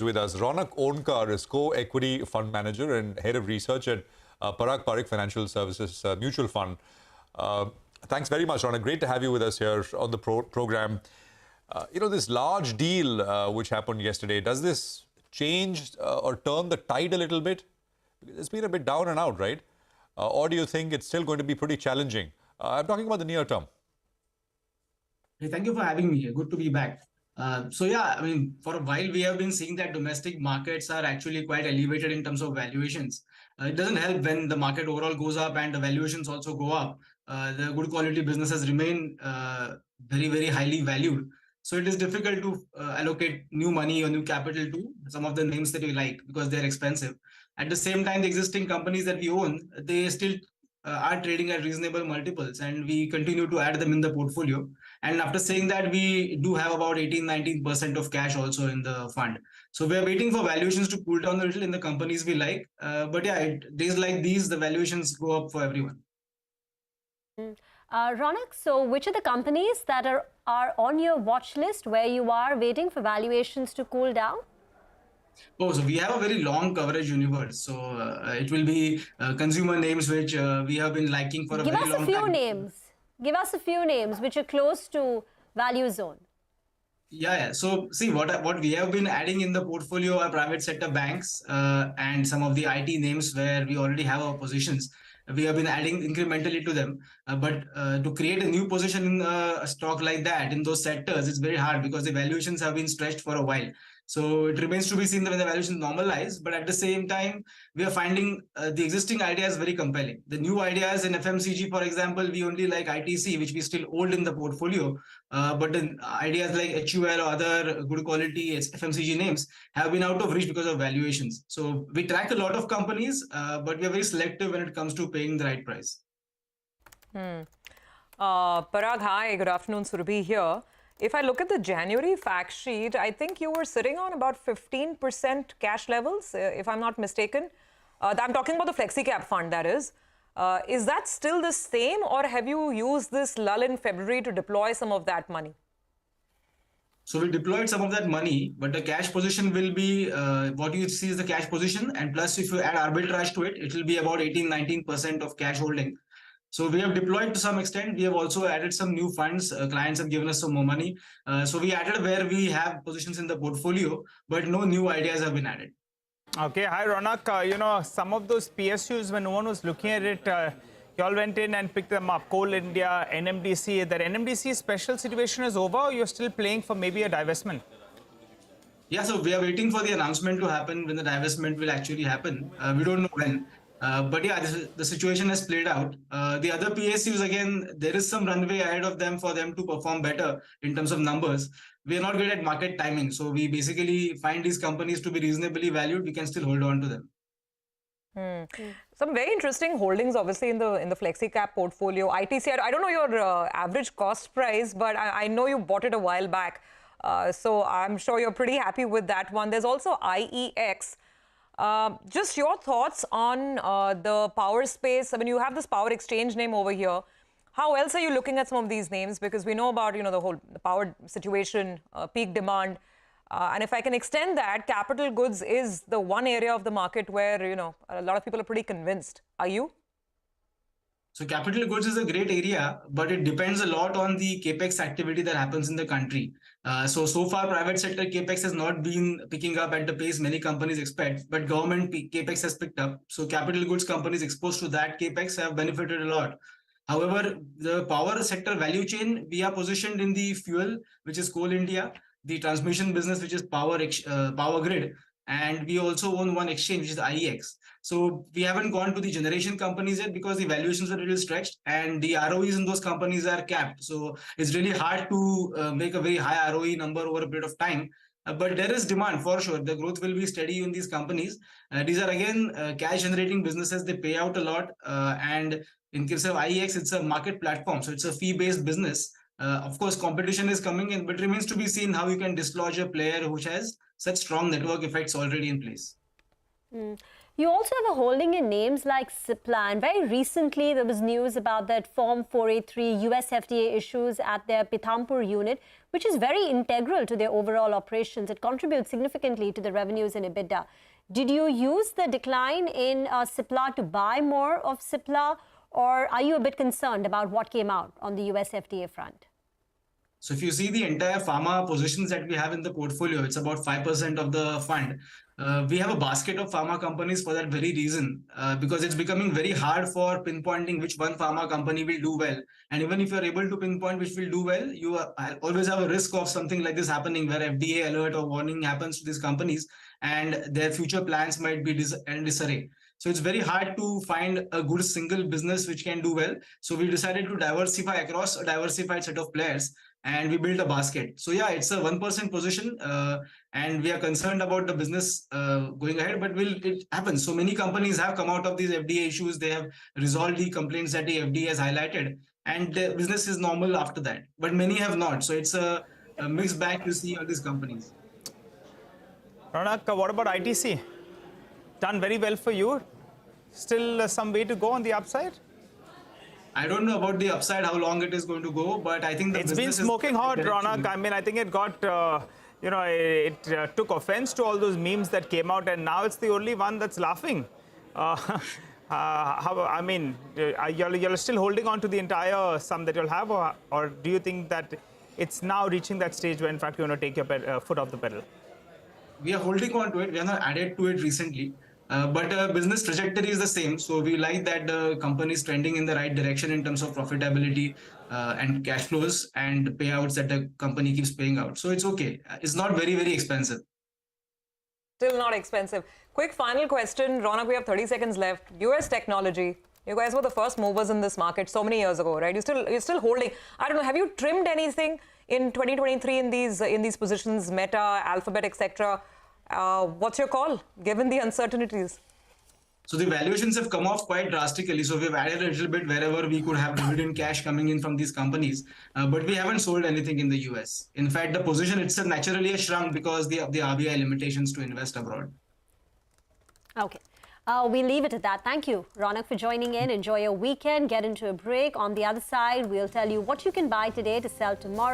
With us, Raunak Onkar is co-equity fund manager and head of research at Parag Financial Services Mutual Fund. Thanks very much, Raunak. Great to have you with us here on the program. This large deal which happened yesterday, does this change or turn the tide a little bit? It's been a bit down and out, right? Or do you think it's still going to be pretty challenging? I'm talking about the near term. Hey, thank you for having me. Good to be back. For a while we have been seeing that domestic markets are actually quite elevated in terms of valuations. It doesn't help when the market overall goes up and the valuations also go up. The good quality businesses remain very, very highly valued. So it is difficult to allocate new money or new capital to some of the names that we like because they're expensive. At the same time, the existing companies that we own, they still are trading at reasonable multiples, and we continue to add them in the portfolio. And after saying that, we do have about 18-19% of cash also in the fund. So we are waiting for valuations to cool down a little in the companies we like. Days like these, the valuations go up for everyone. Raunak, so which are the companies that are on your watch list where you are waiting for valuations to cool down? Oh, so we have a very long coverage universe. So it will be consumer names which we have been liking for a very long time. Give us a few names. Give us a few names which are close to value zone. Yeah. So see, what we have been adding in the portfolio are private sector banks and some of the IT names where we already have our positions. We have been adding incrementally to them. But to create a new position in a stock like that, in those sectors, it's very hard because the valuations have been stretched for a while. So it remains to be seen when the valuations normalize. But at the same time, we are finding the existing ideas very compelling. The new ideas in FMCG, for example, we only like ITC, which we still hold in the portfolio. But the ideas like HUL or other good quality FMCG names have been out of reach because of valuations. So we track a lot of companies, but we are very selective when it comes to paying the right price. Parag, hi, good afternoon, Surabhi here. If I look at the January fact sheet, I think you were sitting on about 15% cash levels, if I'm not mistaken. I'm talking about the Flexi Cap fund, that is. Is that still the same, or have you used this lull in February to deploy some of that money? So we deployed some of that money, but the cash position will be, what you see is the cash position. And plus, if you add arbitrage to it, it will be about 18-19% of cash holding. So we have deployed to some extent. We have also added some new funds. Clients have given us some more money. So we added where we have positions in the portfolio, but no new ideas have been added. Okay. Hi, Raunak. Some of those PSUs, when no one was looking at it, you all went in and picked them up. Coal India, NMDC. That NMDC special situation is over, or you're still playing for maybe a divestment? Yeah, so we are waiting for the announcement to happen when the divestment will actually happen. We don't know when. The situation has played out. The other PSUs, again, there is some runway ahead of them for them to perform better in terms of numbers. We are not good at market timing. So we basically find these companies to be reasonably valued. We can still hold on to them. Some very interesting holdings, obviously, in the Flexi Cap portfolio. ITC, I don't know your average cost price, but I know you bought it a while back. So I'm sure you're pretty happy with that one. There's also IEX. Just your thoughts on the power space. I mean, you have this power exchange name over here. How else are you looking at some of these names? Because we know about, the power situation, peak demand. And if I can extend that, capital goods is the one area of the market where, a lot of people are pretty convinced. Are you? So capital goods is a great area, but it depends a lot on the capex activity that happens in the country. So far, private sector capex has not been picking up at the pace many companies expect, but government capex has picked up. So capital goods companies exposed to that capex have benefited a lot. However, the power sector value chain, we are positioned in the fuel, which is Coal India, the transmission business, which is power grid, and we also own one exchange, which is IEX. So we haven't gone to the generation companies yet because the valuations are a little stretched and the ROEs in those companies are capped. So it's really hard to make a very high ROE number over a period of time. But there is demand for sure. The growth will be steady in these companies. These are again cash generating businesses. They pay out a lot. And in case of IEX, it's a market platform. So it's a fee-based business. Of course, competition is coming in, but it remains to be seen how you can dislodge a player which has such strong network effects already in place. You also have a holding in names like Cipla, and very recently there was news about that Form 483 US FDA issues at their Pithampur unit, which is very integral to their overall operations. It contributes significantly to the revenues and EBITDA. Did you use the decline in Cipla to buy more of Cipla, or are you a bit concerned about what came out on the US FDA front? So if you see the entire pharma positions that we have in the portfolio, it's about 5% of the fund. We have a basket of pharma companies for that very reason, because it's becoming very hard for pinpointing which one pharma company will do well. And even if you're able to pinpoint which will do well, you always have a risk of something like this happening, where FDA alert or warning happens to these companies and their future plans might be in disarray. So it's very hard to find a good single business which can do well. So we decided to diversify across a diversified set of players, and we built a basket. So yeah, it's a 1% position, and we are concerned about the business going ahead, but it happens. So many companies have come out of these FDA issues. They have resolved the complaints that the FDA has highlighted, and the business is normal after that. But many have not. So it's a mixed bag to see all these companies. Raunak, what about ITC? Done very well for you. Still some way to go on the upside? I don't know about the upside, how long it is going to go, but I think it's been smoking hot, Raunak. I mean, I think it got, it took offense to all those memes that came out, and now it's the only one that's laughing. I mean, you're still holding on to the entire sum that you'll have, or do you think that it's now reaching that stage where, in fact, you're going to take your foot off the pedal? We are holding on to it. We have not added to it recently. But business trajectory is the same. So we like that the company is trending in the right direction in terms of profitability and cash flows and payouts that the company keeps paying out. So it's okay. It's not very, very expensive. Still not expensive. Quick final question. Raunak, we have 30 seconds left. US technology. You guys were the first movers in this market so many years ago, right? You're still holding. I don't know. Have you trimmed anything in 2023 in these positions, Meta, Alphabet, etc.? What's your call, given the uncertainties? So the valuations have come off quite drastically. So we've added a little bit wherever we could have dividend cash coming in from these companies. But we haven't sold anything in the US. In fact, the position itself naturally has shrunk because of the RBI limitations to invest abroad. Okay. We'll leave it at that. Thank you, Raunak, for joining in. Enjoy your weekend. Get into a break. On the other side, we'll tell you what you can buy today to sell tomorrow.